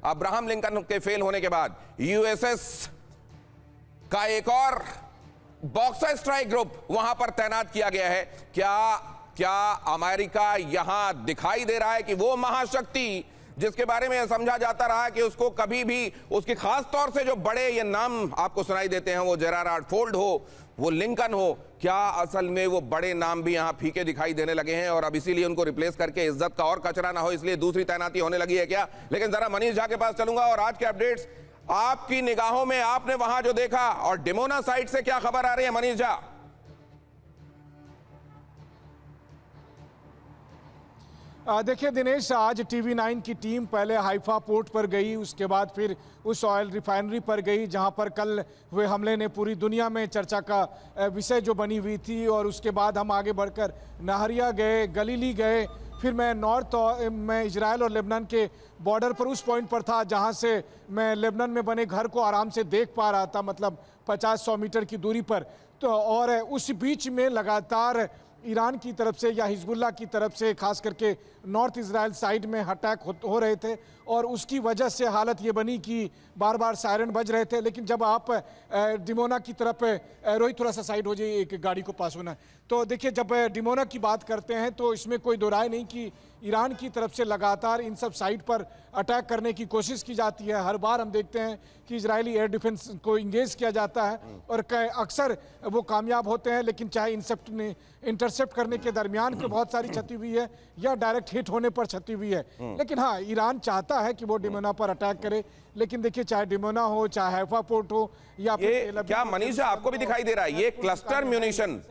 Abraham Lincoln के fail होने के बाद यूएसएस का एक और बॉक्सर स्ट्राइक ग्रुप वहां पर तैनात किया गया है। क्या अमेरिका यहां दिखाई दे रहा है कि वो महाशक्ति जिसके बारे में समझा जाता रहा कि उसको कभी भी, उसके खास तौर से जो बड़े ये नाम आपको सुनाई देते हैं, वो जेराल्ड फोर्ड हो, वो लिंकन हो, क्या असल में वो बड़े नाम भी यहां फीके दिखाई देने लगे हैं और अब इसीलिए उनको रिप्लेस करके इज्जत का और कचरा ना हो इसलिए दूसरी तैनाती होने लगी है क्या? लेकिन जरा मनीष झा के पास चलूंगा और आज के अपडेट्स आपकी निगाहों में, आपने वहां जो देखा और डिमोना साइट से क्या खबर आ रही है मनीष झा? देखिए दिनेश, आज TV9 की टीम पहले हाइफा पोर्ट पर गई, उसके बाद फिर उस ऑयल रिफाइनरी पर गई जहां पर कल हुए हमले ने पूरी दुनिया में चर्चा का विषय जो बनी हुई थी। और उसके बाद हम आगे बढ़कर नहरिया गए, गलीली गए, फिर मैं नॉर्थ में इजराइल और लेबनान के बॉर्डर पर उस पॉइंट पर था जहां से मैं लेबनान में बने घर को आराम से देख पा रहा था, मतलब 50-100 मीटर की दूरी पर। तो और उस बीच में लगातार ईरान की तरफ से या हिजबुल्लाह की तरफ से खास करके नॉर्थ इजराइल साइड में अटैक हो रहे थे और उसकी वजह से हालत ये बनी कि बार बार सायरन बज रहे थे। लेकिन जब आप डिमोना की तरफ, रोहित थोड़ा सा साइड हो जाइए, एक गाड़ी को पास होना है। तो देखिए, जब डिमोना की बात करते हैं तो इसमें कोई दो राय नहीं कि ईरान की तरफ से लगातार इन सब साइट पर अटैक करने की कोशिश की जाती है। हर बार हम देखते हैं कि इजरायली एयर डिफेंस को इंगेज किया जाता है और अक्सर वो कामयाब होते हैं, लेकिन चाहे इंटरसेप्ट करने के दरमियान पे बहुत सारी क्षति हुई है या डायरेक्ट हिट होने पर क्षति हुई है। लेकिन हाँ, ईरान चाहता है कि वो डिमोना पर अटैक करे, लेकिन देखिए चाहे डिमोना हो, चाहे हैफा पोर्ट हो या फिर क्या मनीष आपको भी दिखाई दे रहा है ये क्लस्टर म्यूनिशन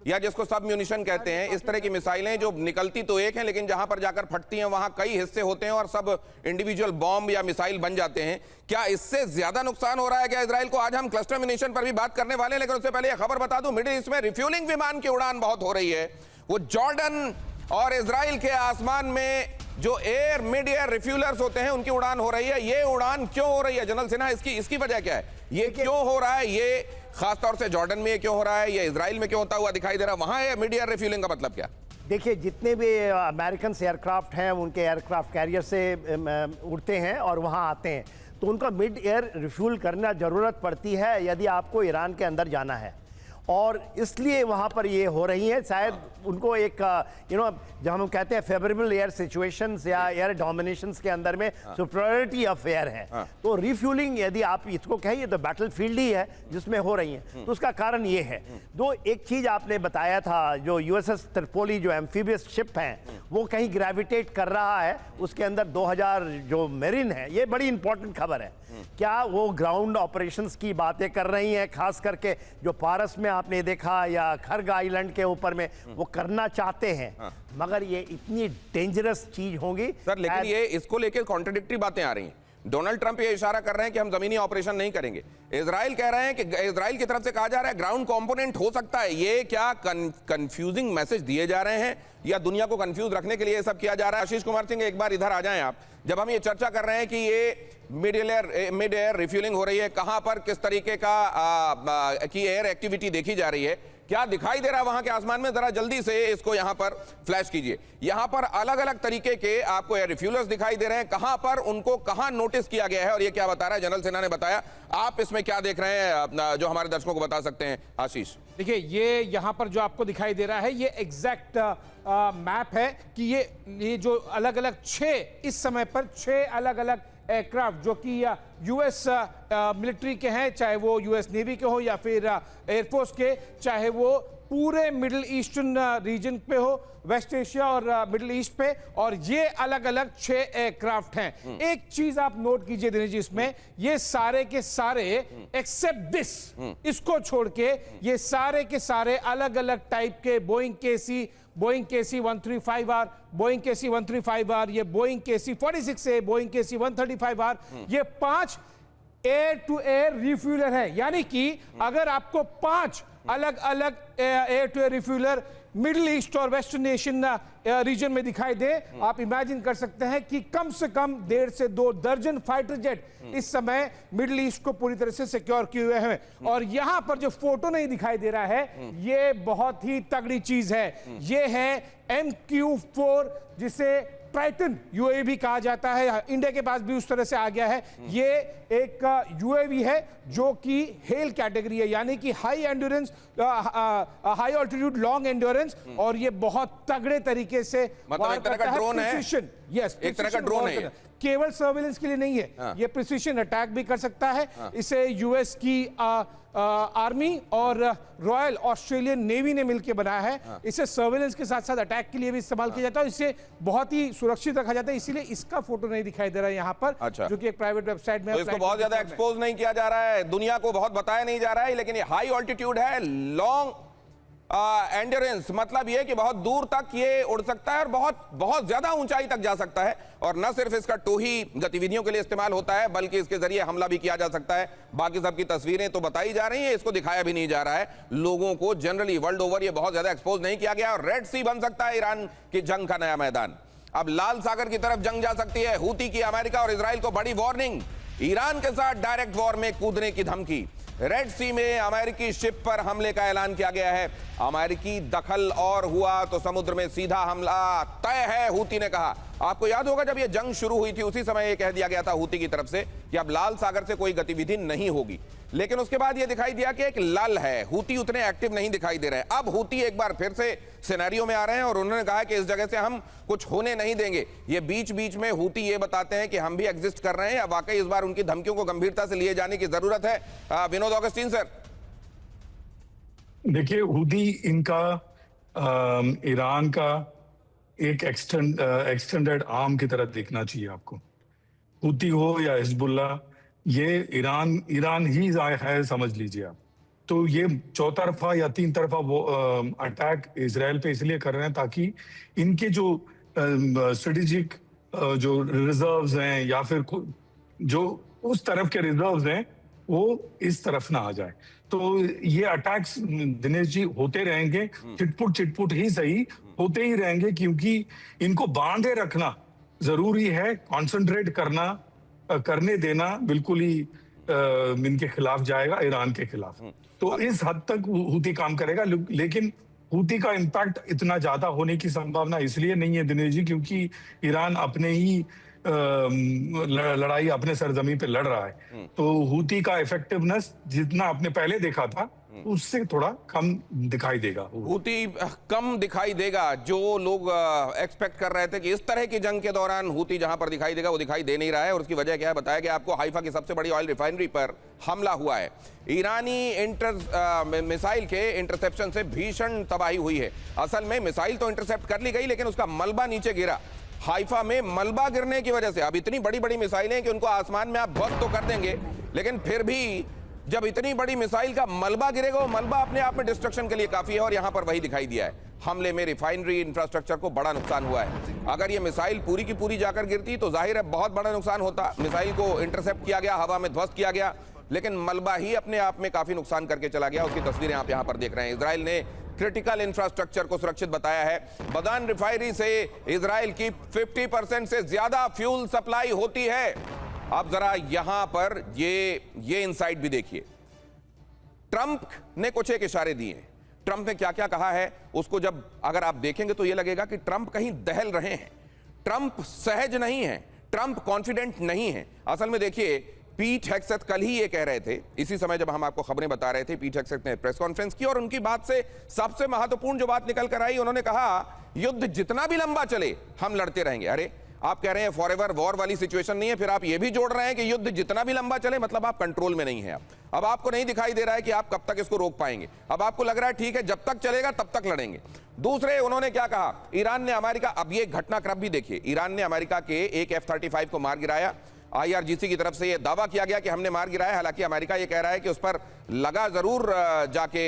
या जिसको सब म्यूनिशन कहते हैं, इस तरह की मिसाइलें जो निकलती तो एक हैं लेकिन जहां पर जाकर फटती हैं वहां कई हिस्से होते हैं और सब इंडिविजुअल बॉम्ब या मिसाइल बन जाते हैं। क्या इससे ज्यादा नुकसान हो रहा है क्या इजराइल को? आज हम क्लस्टर म्यूनिशन पर भी बात करने वाले हैं, लेकिन उससे पहले यह खबर बता दूं, मिडिल ईस्ट में रिफ्यूलिंग विमान की उड़ान बहुत हो रही है। वो जॉर्डन और इजराइल के आसमान में जो मिड एयर रिफ्यूलर्स होते हैं उनकी उड़ान हो रही है। ये उड़ान क्यों हो रही है जनरल सिन्हा, इसकी वजह क्या है? ये क्यों हो रहा है? ये खासतौर से जॉर्डन में ये क्यों हो रहा है? ये इजराइल में क्यों होता हुआ दिखाई दे रहा है? वहां है मिड एयर रिफ्यूलिंग का मतलब क्या? देखिए, जितने भी अमेरिकन एयरक्राफ्ट हैं उनके एयरक्राफ्ट कैरियर से उड़ते हैं और वहां आते हैं, तो उनका मिड एयर रिफ्यूल करना ज़रूरत पड़ती है यदि आपको ईरान के अंदर जाना है। और इसलिए वहाँ पर ये हो रही है, शायद उनको एक जब हम कहते हैं फेवरेबल एयर सिचुएशंस या एयर डोमिनेशंस के अंदर में सुपीरियरिटी ऑफ एयर है, तो रिफ्यूलिंग यदि आप इसको कहिए तो बैटलफील्ड ही है जिसमें हो रही है। तो उसका कारण ये है। एक चीज़ आपने बताया था, जो USS त्रिपोली जो एम्फीबियस शिप है वो कहीं ग्रेविटेट कर रहा है, उसके अंदर 2000 जो मेरिन है, ये बड़ी इंपॉर्टेंट खबर है। क्या वो ग्राउंड ऑपरेशंस की बातें कर रही हैं, खास करके जो पारस में आपने देखा या खर्ग आइलैंड के ऊपर में वो करना चाहते हैं, मगर ये इतनी डेंजरस चीज होगी सर। लेकिन ये इसको लेकर कॉन्ट्रडिक्टरी बातें आ रही हैं। डोनाल्ड ट्रंप ये इशारा कर रहे हैं कि हम जमीनी ऑपरेशन नहीं करेंगे, इजराइल कह रहे हैं कि इजराइल की तरफ से कहा जा रहा है ग्राउंड कंपोनेंट हो सकता है। ये क्या कंफ्यूजिंग मैसेज दिए जा रहे हैं या दुनिया को कंफ्यूज रखने के लिए ये सब किया जा रहा है? आशीष कुमार सिंह, एक बार इधर आ जाएं आप। जब हम ये चर्चा कर रहे हैं कि ये मिड एयर रिफ्यूलिंग हो रही है, कहां पर किस तरीके की एयर एक्टिविटी देखी जा रही है, क्या दिखाई दे रहा है वहां के आसमान में? जरा जल्दी से इसको यहां पर फ्लैश कीजिए। यहां पर अलग अलग तरीके के आपको एयर रिफ्यूलर्स दिखाई दे रहे हैं, कहां पर उनको कहां नोटिस किया गया है और ये क्या बता रहा है? जनरल सिन्हा ने बताया, आप इसमें क्या देख रहे हैं जो हमारे दर्शकों को बता सकते हैं? आशीष, देखिए, ये यहां पर जो आपको दिखाई दे रहा है ये एग्जैक्ट मैप है कि ये जो अलग अलग 6 इस समय पर 6 अलग अलग एयरक्राफ्ट जो कि यूएस मिलिट्री के हैं, चाहे वो यूएस नेवी के हो या फिर एयरफोर्स के, चाहे वो पूरे मिडिल ईस्टर्न रीजन पे हो, वेस्ट एशिया और मिडिल ईस्ट पे, और ये अलग अलग 6 एयरक्राफ्ट हैं। एक चीज आप नोट कीजिए दिनेश जी, इसमें ये सारे के सारे एक्सेप्ट दिस, इसको छोड़ के ये सारे के सारे अलग अलग टाइप के Boeing KC 135R, Boeing KC 135R, ये Boeing KC 46A, Boeing KC 135R, ये 5 एयर टू एयर रिफ्यूलर है। यानी कि अगर आपको 5 अलग अलग air to air refueller Middle East और वेस्टर्न एशियन रीजन में दिखाई दे, आप इमेजिन कर सकते हैं कि कम से कम 1.5 से 2 दर्जन फाइटर जेट इस समय मिडिल ईस्ट को पूरी तरह से सिक्योर किए हुए हैं। और यहां पर जो फोटो नहीं दिखाई दे रहा है, ये बहुत ही तगड़ी चीज है। ये है MQ-4, जिसे ट्राइटन यूएवी भी कहा जाता है, इंडिया के पास भी उस तरह से आ गया है। ये एक यूएवी है जो कि हेल कैटेगरी है, यानी कि high endurance, high altitude long endurance, और ये बहुत तगड़े तरीके से मतलब एक तरह का ड्रोन है। यस, एक तरह का ड्रोन है। केवल सर्वेलेंस के लिए नहीं है, ये प्रिसिशन अटैक भी कर सकता है। इसे यूएस की आर्मी और रॉयल ऑस्ट्रेलियन नेवी ने मिलकर बनाया है। इसे सर्वेलेंस के साथ साथ अटैक के लिए भी इस्तेमाल किया जाता है, इसे बहुत ही सुरक्षित रखा जाता है, इसीलिए इसका फोटो नहीं दिखाई दे रहा है यहाँ पर। अच्छा। जो कि एक प्राइवेट वेबसाइट में तो इसको बहुत ज्यादा एक्सपोज नहीं किया जा रहा है, दुनिया को बहुत बताया नहीं जा रहा है, लेकिन ये हाई ऑल्टीट्यूड है, लॉन्ग एंड्योरेंस, मतलब ये कि बहुत दूर तक ये उड़ सकता है और बहुत बहुत ज्यादा ऊंचाई तक जा सकता है। और न सिर्फ इसका टोही गतिविधियों के लिए इस्तेमाल होता है, बल्कि इसके जरिए हमला भी किया जा सकता है। बाकी सबकी तस्वीरें तो बताई जा रही हैं, इसको दिखाया भी नहीं जा रहा है लोगों को। जनरली वर्ल्ड ओवर ये बहुत ज्यादा एक्सपोज नहीं किया गया, और रेड सी बन सकता है ईरान की जंग का नया मैदान। अब लाल सागर की तरफ जंग जा सकती है। हूती की अमेरिका और इजराइल को बड़ी वार्निंग, ईरान के साथ डायरेक्ट वॉर में कूदने की धमकी। रेड सी में अमेरिकी शिप पर हमले का ऐलान किया गया है। अमेरिकी दखल और हुआ तो समुद्र में सीधा हमला तय है, हूती ने कहा। आपको याद होगा जब यह जंग शुरू हुई थी उसी समय यह कह दिया गया था हूती की तरफ से कि अब लाल सागर से कोई गतिविधि नहीं होगी, लेकिन उसके बाद यह दिखाई दिया कि एक लल है, हूती उतने एक्टिव नहीं दिखाई दे रहे हैं। अब हूती एक बार फिर से सिनेरियो में आ रहे हैं और उन्होंने कहा कि इस जगह से हम कुछ होने नहीं देंगे। ये बीच बीच में हूती ये बताते हैं कि हम भी एग्जिस्ट कर रहे हैं, या वाकई इस बार उनकी धमकियों को गंभीरता से लिए जाने की जरूरत है। Vinod Augustine sir. देखिए, हूती इनका ईरान का एक एक्सटेंडेड आर्म की तरह देखना चाहिए आपको। हूती हो या हिजबुल्ला, ये ईरान ही है, समझ लीजिए आप। तो ये चौतरफा या तीन तरफा वो अटैक इजराइल पे इसलिए कर रहे हैं ताकि इनके जो स्ट्रेटेजिक जो रिजर्व्स हैं या फिर जो उस तरफ के रिजर्व्स हैं वो इस तरफ ना आ जाए। तो ये अटैक्स दिनेश जी होते रहेंगे, चिटपुट ही सही होते ही रहेंगे, क्योंकि इनको बांधे रखना जरूरी है। कंसंट्रेट करने देना बिल्कुल ही इनके खिलाफ जाएगा, ईरान के खिलाफ। तो इस हद तक हूती काम करेगा, लेकिन हूती का इम्पैक्ट इतना ज्यादा होने की संभावना इसलिए नहीं है दिनेश जी, क्योंकि ईरान अपने ही लड़ाई अपने सरजमी पे लड़ रहा है। तो हूती का इफेक्टिवनेस जितना आपने पहले देखा था उससे थोड़ा कम दिखाई देगा। हूती कम दिखाई देगा। जो लोग एक्सपेक्ट कर रहे थे कि इस तरह की जंग के दौरान हूती जहां पर दिखाई देगा वो दिखाई दे नहीं रहा है, और उसकी वजह क्या है बताया गया आपको। हाइफा की सबसे बड़ी ऑयल रिफाइनरी पर हमला हुआ है। ईरानी मिसाइल के इंटरसेप्शन से भीषण तबाही हुई है। असल में मिसाइल तो इंटरसेप्ट कर ली गई, लेकिन उसका मलबा नीचे गिरा। हाइफा में मलबा गिरने की वजह से, अब इतनी बड़ी बड़ी मिसाइलें कि उनको आसमान में आप ध्वस्त तो कर देंगे, लेकिन फिर भी जब इतनी बड़ी मिसाइल का मलबा गिरेगा, वो मलबा अपने आप में डिस्ट्रक्शन के लिए काफी है। और यहां पर वही दिखाई दिया है। हमले में रिफाइनरी इंफ्रास्ट्रक्चर को बड़ा नुकसान हुआ है। अगर ये मिसाइल पूरी की पूरी जाकर गिरती तो जाहिर है बहुत बड़ा नुकसान होता। मिसाइल को इंटरसेप्ट किया गया, हवा में ध्वस्त किया गया, लेकिन मलबा ही अपने आप में काफी नुकसान करके चला गया। उसकी तस्वीरें आप यहां पर देख रहे हैं। इजराइल ने क्रिटिकल इंफ्रास्ट्रक्चर को सुरक्षित बताया है। बदान रिफाइनरी से इजराइल की 50% से ज्यादा फ्यूल सप्लाई होती है। अब जरा यहां पर ये इनसाइट भी देखिए। ट्रंप ने कुछ एक इशारे दिए। ट्रंप ने क्या क्या कहा है उसको जब अगर आप देखेंगे तो यह लगेगा कि ट्रंप कहीं दहल रहे हैं। ट्रंप सहज नहीं है, ट्रंप कॉन्फिडेंट नहीं है। असल में देखिए, पीट हेग्सेथ कल ही ये कह रहे थे, इसी समय जब हम आपको खबरें बता रहे थे, पीट हेग्सेथ ने प्रेस कॉन्फ्रेंस की और उनकी बात से सबसे महत्वपूर्ण जो बात निकल कर आई, उन्होंने कहा युद्ध जितना भी लंबा चले हम लड़ते रहेंगे। अरे आप कह रहे हैं फॉरएवर वॉर वाली सिचुएशन नहीं है, फिर आप ये भी जोड़ रहे हैं कि युद्ध जितना भी लंबा चले, मतलब आप कंट्रोल में नहीं है। अब आपको नहीं दिखाई दे रहा है कि आप कब तक इसको रोक पाएंगे। अब आपको लग रहा है ठीक है, जब तक चलेगा तब तक लड़ेंगे। दूसरे उन्होंने क्या कहा, ईरान ने अमेरिका, अब ये घटनाक्रम भी देखिए, ईरान ने अमेरिका के एक F-35 को मार गिराया। IRGC की तरफ से यह दावा किया गया कि हमने मार गिराया, हालांकि अमेरिका यह कह रहा है कि उस पर लगा जरूर जाके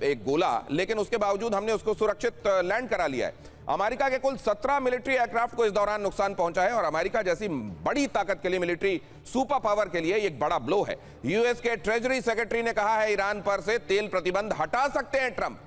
एक गोला, लेकिन उसके बावजूद हमने उसको सुरक्षित लैंड करा लिया है। अमेरिका के कुल 17 मिलिट्री एयरक्राफ्ट को इस दौरान नुकसान पहुंचा है, और अमेरिका जैसी बड़ी ताकत के लिए, मिलिट्री सुपर पावर के लिए एक बड़ा ब्लो है। यूएस के ट्रेजरी सेक्रेटरी ने कहा है ईरान पर से तेल प्रतिबंध हटा सकते हैं ट्रंप।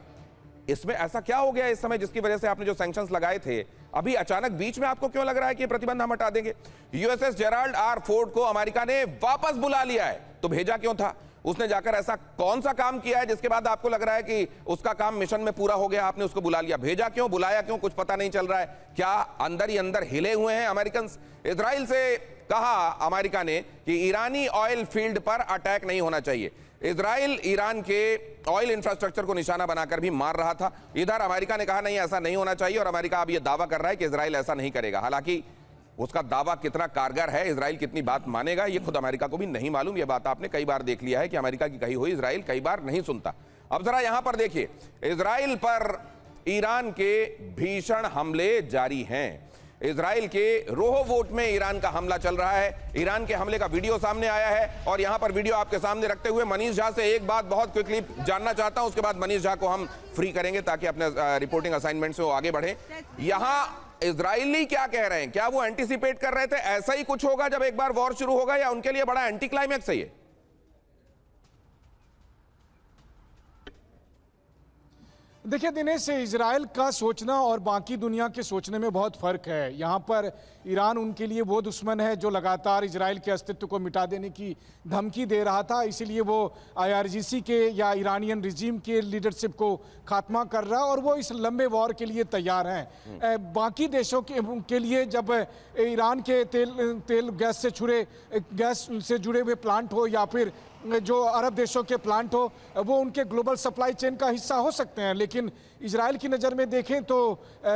इसमें ऐसा क्या हो गया इस समय जिसकी वजह से आपने जो सैंक्शंस लगाए थे, अभी अचानक बीच में आपको क्यों लग रहा है कि प्रतिबंध हम हटा देंगे? यूएसएस जेराल्ड आर फोर्ड को अमेरिका ने वापस बुला लिया है। तो भेजा क्यों था? उसने जाकर ऐसा कौन सा काम किया है जिसके बाद आपको लग रहा है कि उसका काम मिशन में पूरा हो गया, आपने उसको बुला लिया? भेजा क्यों, बुलाया क्यों, कुछ पता नहीं चल रहा है। क्या अंदर ही अंदर हिले हुए हैं अमेरिकन? इजराइल से कहा अमेरिका ने कि ईरानी ऑयल फील्ड पर अटैक नहीं होना चाहिए। इजराइल ईरान के ऑयल इंफ्रास्ट्रक्चर को निशाना बनाकर भी मार रहा था। इधर अमेरिका ने कहा नहीं, ऐसा नहीं होना चाहिए, और अमेरिका अब यह दावा कर रहा है कि इजराइल ऐसा नहीं करेगा। हालांकि उसका दावा कितना कारगर है, इजराइल कितनी बात मानेगा, यह खुद अमेरिका को भी नहीं मालूम। यह बात आपने कई बार देख लिया है कि अमेरिका की कही हुई इजराइल कई बार नहीं सुनता। अब जरा यहां पर देखिए, इजराइल पर ईरान के भीषण हमले जारी हैं। इजराइल के रोहोवोट में ईरान का हमला चल रहा है। ईरान के हमले का वीडियो सामने आया है और यहां पर वीडियो आपके सामने रखते हुए मनीष झा से एक बात बहुत क्विकली जानना चाहता हूं, उसके बाद मनीष झा को हम फ्री करेंगे ताकि अपने रिपोर्टिंग असाइनमेंट से वो आगे बढ़े। यहां इजरायली क्या कह रहे हैं? क्या वो एंटीसिपेट कर रहे थे ऐसा ही कुछ होगा जब एक बार वॉर शुरू होगा, या उनके लिए बड़ा एंटी क्लाइमैक्स है ये? देखिए दिनेश, इजराइल का सोचना और बाकी दुनिया के सोचने में बहुत फर्क है। यहाँ पर ईरान उनके लिए वो दुश्मन है जो लगातार इजराइल के अस्तित्व को मिटा देने की धमकी दे रहा था, इसीलिए वो IRGC के या ईरानियन रिजीम के लीडरशिप को खात्मा कर रहा है और वो इस लंबे वॉर के लिए तैयार हैं। बाकी देशों के लिए जब ईरान के तेल गैस से जुड़े हुए प्लांट हो या फिर जो अरब देशों के प्लांट हो, वो उनके ग्लोबल सप्लाई चेन का हिस्सा हो सकते हैं, लेकिन इजराइल की नज़र में देखें तो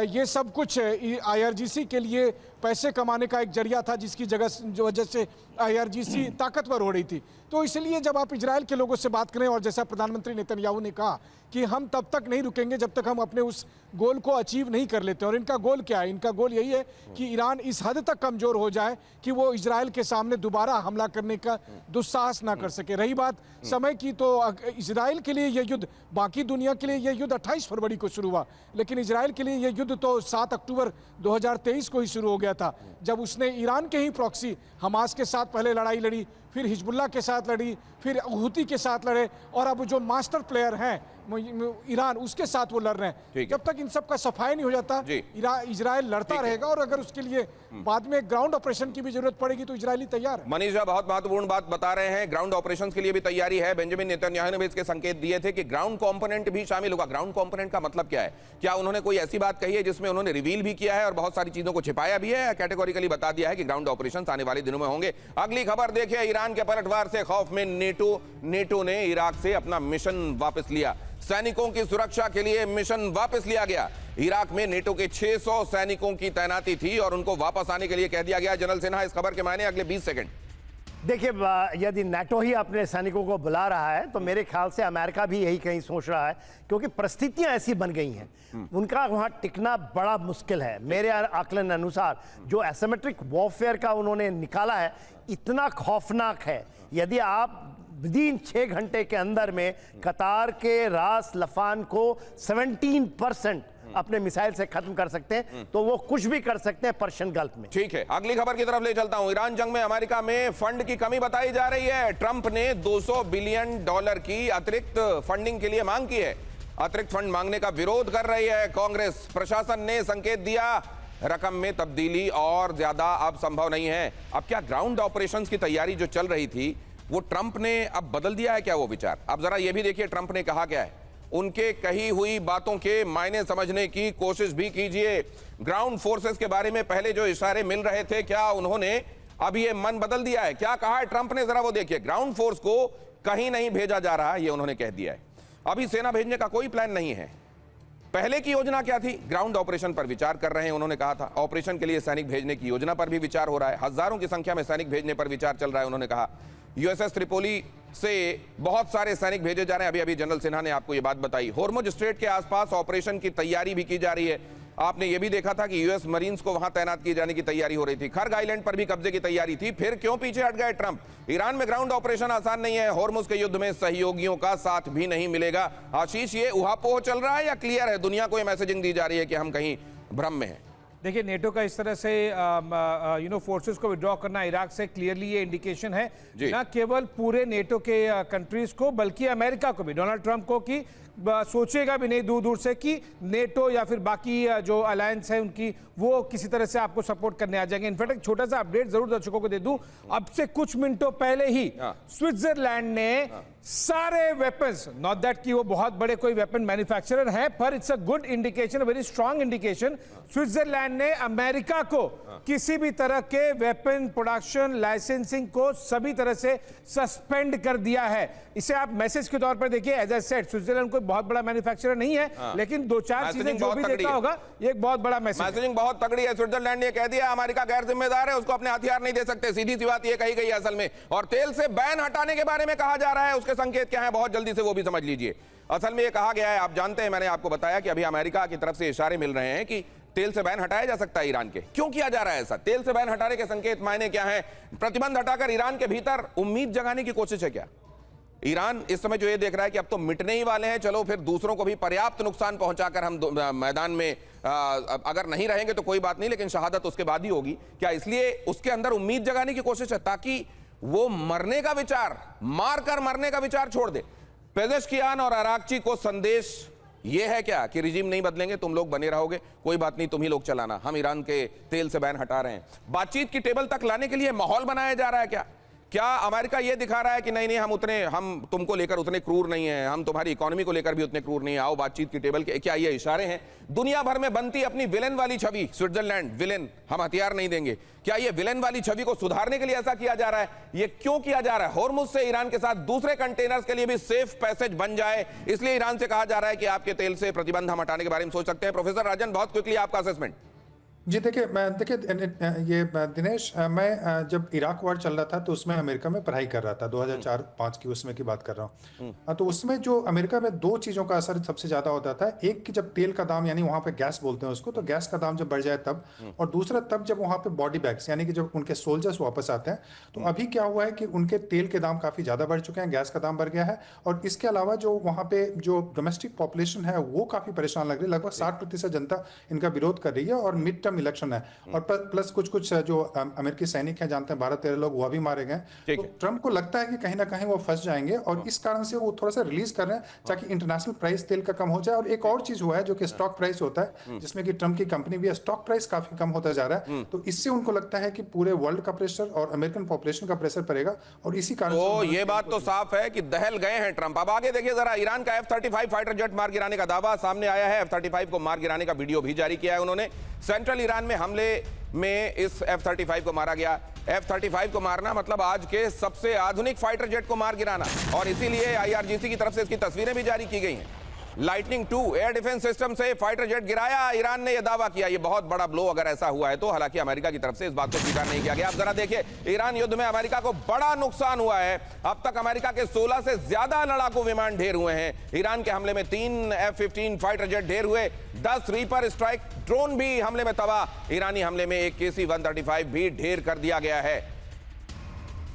ये सब कुछ IRGC के लिए पैसे कमाने का एक जरिया था, जिसकी वजह से IRGC ताकतवर हो रही थी। तो इसलिए जब आप इजराइल के लोगों से बात करें, और जैसा प्रधानमंत्री नेतन्याहू ने कहा कि हम तब तक नहीं रुकेंगे जब तक हम अपने उस गोल को अचीव नहीं कर लेते। और इनका गोल क्या है? इनका गोल यही है कि ईरान इस हद तक कमजोर हो जाए कि वो इजराइल के सामने दोबारा हमला करने का दुस्साहस ना कर सके। रही बात समय की, तो इजराइल के लिए यह युद्ध, बाकी दुनिया के लिए यह युद्ध 28 फरवरी को शुरू हुआ, लेकिन इजराइल के लिए यह युद्ध तो 7 अक्टूबर 2023 को ही शुरू हो गया था, जब उसने ईरान के ही प्रॉक्सी हमास के साथ पहले लड़ाई लड़ी, फिर हिजबुल्लाह के साथ लड़ी, फिर हुती के साथ लड़े, और अब जो मास्टर प्लेयर हैं ईरान, उसके साथ वो लड़ रहे हैं। जब तक इन सब का सफाई नहीं हो जाता, इजराइल लड़ता रहेगा, और अगर उसके लिए बाद में ग्राउंड ऑपरेशन की भी जरूरत पड़ेगी तो इजरायली तैयार है। मनीष बहुत महत्वपूर्ण बात बता रहे हैं, ग्राउंड ऑपरेशंस के लिए भी तैयारी है। बेंजामिन नेतन्याहू ने भी इसके संकेत दिए थे कि ग्राउंड कंपोनेंट भी शामिल होगा। ग्राउंड कंपोनेंट का मतलब क्या है? क्या उन्होंने कोई ऐसी बात कही है जिसमें उन्होंने रिवील भी किया है और बहुत सारी चीजों को छिपाया भी है, या कैटेगोरिकली बता दिया है कि ग्राउंड ऑपरेशंस आने वाले दिनों में होंगे? अगली खबर देखिए, ईरान के पलटवार से खौफ में नेटो ने इराक से अपना मिशन वापस लिया। सैनिकों की सुरक्षा के लिए मिशन वापस लिया गया। इराक में नेटो के 600 सैनिकों की तैनाती थी और उनको वापस आने के लिए कह दिया गया। जनरल सिन्हा, इस खबर के मायने अगले 20 सेकंड। देखिए, यदि नाटो ही अपने सैनिकों को बुला रहा है तो मेरे ख्याल से अमेरिका भी यही कहीं सोच रहा है, क्योंकि परिस्थितियां ऐसी बन गई हैं, उनका वहां टिकना बड़ा मुश्किल है। मेरे आकलन अनुसार जो एसिमेट्रिक वॉरफेयर का उन्होंने निकाला है, इतना खौफनाक है। यदि आप विदिन 6 घंटे के अंदर में कतार के रास लफान को 17% अपने मिसाइल से खत्म कर सकते हैं, तो वो कुछ भी कर सकते हैं पर्शियन गल्फ में। ठीक है, अगली खबर की तरफ ले चलता हूं। ईरान जंग में अमेरिका में फंड की कमी बताई जा रही है। ट्रंप ने $200 बिलियन की अतिरिक्त फंडिंग के लिए मांग की है। अतिरिक्त फंड मांगने का विरोध कर रही है कांग्रेस। प्रशासन ने संकेत दिया, रकम में तब्दीली और ज्यादा अब संभव नहीं है। अब क्या ग्राउंड ऑपरेशंस की तैयारी जो चल रही थी, वो ट्रंप ने अब बदल दिया है क्या वो विचार? अब जरा ये भी देखिए ट्रंप ने कहा क्या है। उनके कही हुई बातों के मायने समझने की कोशिश भी कीजिए। ग्राउंड फोर्सेस के बारे में पहले जो इशारे मिल रहे थे, क्या उन्होंने अब ये मन बदल दिया है? क्या कहा है ट्रंप ने, जरा वो देखिए। ग्राउंड फोर्स को कहीं नहीं भेजा जा रहा, ये उन्होंने कह दिया है। अभी सेना भेजने का कोई प्लान नहीं है। पहले की योजना क्या थी? ग्राउंड ऑपरेशन पर विचार कर रहे हैं, उन्होंने कहा था। ऑपरेशन के लिए सैनिक भेजने की योजना पर भी विचार हो रहा है। हजारों की संख्या में सैनिक भेजने पर विचार चल रहा है, उन्होंने कहा। USS त्रिपोली से बहुत सारे सैनिक भेजे जा रहे हैं। अभी जनरल सिन्हा ने आपको यह बात बताई। होर्मुज स्ट्रेट के आसपास ऑपरेशन की तैयारी भी की जा रही है। आपने यह भी देखा था कि US मरीन्स को वहां तैनात किए जाने की तैयारी हो रही थी। खर्ग आइलैंड पर भी कब्जे की तैयारी थी। फिर क्यों पीछे हट गए ट्रंप? ईरान में ग्राउंड ऑपरेशन आसान नहीं है। होर्मुज के युद्ध में सहयोगियों का साथ भी नहीं मिलेगा। आशीष, ये उहापोह चल रहा है या क्लियर है? दुनिया को यह मैसेजिंग दी जा रही है कि हम कहीं भ्रम में हैं? देखिए, नेटो का इस तरह से फोर्सेस को विड्रॉ करना इराक से क्लियरली ये इंडिकेशन है, ना केवल पूरे नेटो के कंट्रीज को बल्कि अमेरिका को भी, डोनाल्ड ट्रंप को, कि सोचेगा भी नहीं दूर दूर से कि नेटो या फिर बाकी जो अलायंस है उनकी वो किसी तरह से आपको सपोर्ट करने आ जाएंगे। इनफैक्ट एक छोटा सा अपडेट जरूर दर्शकों को दे दूं, अब से कुछ मिनटों पहले ही स्विट्जरलैंड ने सारे वेपन्स, नॉट दैट कि वो बहुत बड़े कोई वेपन मैन्युफैक्चरर है, पर it's a good indication, very strong indication, Switzerland ने अमेरिका को किसी भी तरह के वेपन प्रोडक्शन लाइसेंसिंग को सभी तरह से सस्पेंड कर दिया है। इसे आप मैसेज के तौर पर देखिए, एज आई सेड स्विट्जरलैंड कोई बहुत बड़ा मैन्युफैक्चरर नहीं है, लेकिन दो चार चीजें जो भी देता होगा ये एक बहुत बड़ा मैसेजिंग बहुत तगड़ी है। स्विट्जरलैंड ने कह दिया अमेरिका गैर जिम्मेदार है, उसको अपने हथियार नहीं दे सकते, सीधी सी बात ये कही गई है असल में। और तेल से बैन हटाने के बारे में कहा जा रहा है, उसके संकेत क्या है बहुत जल्दी से वो भी समझ लीजिए। असल में ये कहा गया है, आप जानते हैं, मैंने आपको बताया कि अभी अमेरिका की तरफ से इशारे मिल रहे हैं कि तेल से बैन हटाया जा सकता है ईरान के। क्यों किया जा रहा है ऐसा? तेल से बैन हटाने के संकेत मायने क्या है? प्रतिबंध हटाकर ईरान के भीतर उम्मीद जगाने की कोशिश है क्या? ईरान इस समय जो ये देख रहा है कि अब तो मिटने ही वाले हैं, चलो फिर दूसरों को भी पर्याप्त नुकसान पहुंचाकर हम मैदान में अगर नहीं रहेंगे तो कोई बात नहीं, लेकिन शहादत उसके बाद ही होगी। क्या इसलिए उसके अंदर उम्मीद जगाने की कोशिश है ताकि वो मरने का विचार, मारकर मरने का विचार छोड़ दे? पेजेश्कियान और अरागची को संदेश ये है क्या कि रिजीम नहीं बदलेंगे, तुम लोग बने रहोगे, कोई बात नहीं, तुम ही लोग चलाना, हम ईरान के तेल से बैन हटा रहे हैं। बातचीत की टेबल तक लाने के लिए माहौल बनाया जा रहा है क्या? क्या अमेरिका यह दिखा रहा है कि नहीं नहीं हम तुमको लेकर उतने क्रूर नहीं हैं, हम तुम्हारी इकोनॉमी को लेकर भी उतने क्रूर नहीं है, आओ बातचीत की टेबल के? क्या ये इशारे हैं? दुनिया भर में बनती अपनी विलेन वाली छवि, स्विट्जरलैंड विलेन, हम हथियार नहीं देंगे, क्या ये विलेन वाली छवि को सुधारने के लिए ऐसा किया जा रहा है? ये क्यों किया जा रहा है? हॉर्मुज से ईरान के साथ दूसरे कंटेनर्स के लिए भी सेफ पैसेज बन जाए, इसलिए ईरान से कहा जा रहा है कि आपके तेल से प्रतिबंध हम हटाने के बारे में सोच सकते हैं। प्रोफेसर राजन, बहुत क्विकली आपका असेसमेंट। जी देखिए ये दिनेश, मैं जब इराक वार चल रहा था तो उसमें अमेरिका में पढ़ाई कर रहा था, 2004-5 की उसमें की बात कर रहा हूँ। तो उसमें जो अमेरिका में दो चीज़ों का असर सबसे ज़्यादा होता था, एक कि जब तेल का दाम, यानी वहाँ पे गैस बोलते हैं उसको, तो गैस का दाम जब बढ़ जाए तब, और दूसरा तब जब वहाँ पे बॉडी बैग्स, यानी कि जब उनके सोल्जर्स वापस आते हैं। तो अभी क्या हुआ है कि उनके तेल के दाम काफ़ी ज़्यादा बढ़ चुके हैं, गैस का दाम बढ़ गया है, और इसके अलावा जो वहाँ पे जो डोमेस्टिक पॉपुलेशन है वो काफ़ी परेशान लग रही है। लगभग 60% जनता इनका विरोध कर रही है, और मिड टर्म इलेक्शन है, और प्लस कुछ जो अमेरिकी सैनिक हैं, जानते हैं 12-13 लोग वह भी मारे गए। तो ट्रंप को लगता है कि कहीं ना कहीं वो फंस जाएंगे, और इस कारण से वो थोड़ा सा रिलीज कर रहे हैं ताकि इंटरनेशनल प्राइस तेल का कम हो जाए। और एक और चीज हुआ है जो कि स्टॉक प्राइस होता है, जिसमें कि ट्रंप की कंपनी भी है, स्टॉक प्राइस काफी कम होता जा रहा है। तो इससे उनको लगता है कि पूरे वर्ल्ड का प्रेशर और अमेरिकन पॉपुलेशन का प्रेशर पड़ेगा, और इसी कारण तो ये बात तो साफ है कि दहल गए हैं ट्रंप। अब आगे देखिए जरा, ईरान का F-35 फाइटर जेट मार गिराने का दावा सामने आया है। F-35 को मार गिराने का वीडियो भी जारी किया है उन्होंने। सेंट्रल ईरान में हमले में इस F-35 को मारा गया। F-35 को मारना मतलब आज के सबसे आधुनिक फाइटर जेट को मार गिराना, और इसीलिए IRGC की तरफ से इसकी तस्वीरें भी जारी की गई हैं। लाइटनिंग 2 एयर डिफेंस सिस्टम से फाइटर जेट गिराया, ईरान ने यह दावा किया। यह बहुत बड़ा ब्लो अगर ऐसा हुआ है तो, हालांकि अमेरिका की तरफ से इस बात को स्वीकार नहीं किया गया। अब जरा देखिए, ईरान युद्ध में अमेरिका को बड़ा नुकसान हुआ है। अब तक अमेरिका के 16 से ज्यादा लड़ाकू विमान ढेर हुए हैं। ईरान के हमले में 3 F-15 फाइटर जेट ढेर हुए, 10 रीपर स्ट्राइक ड्रोन भी हमले में तबाह। ईरानी हमले में एक KC-135 भी ढेर कर दिया गया है।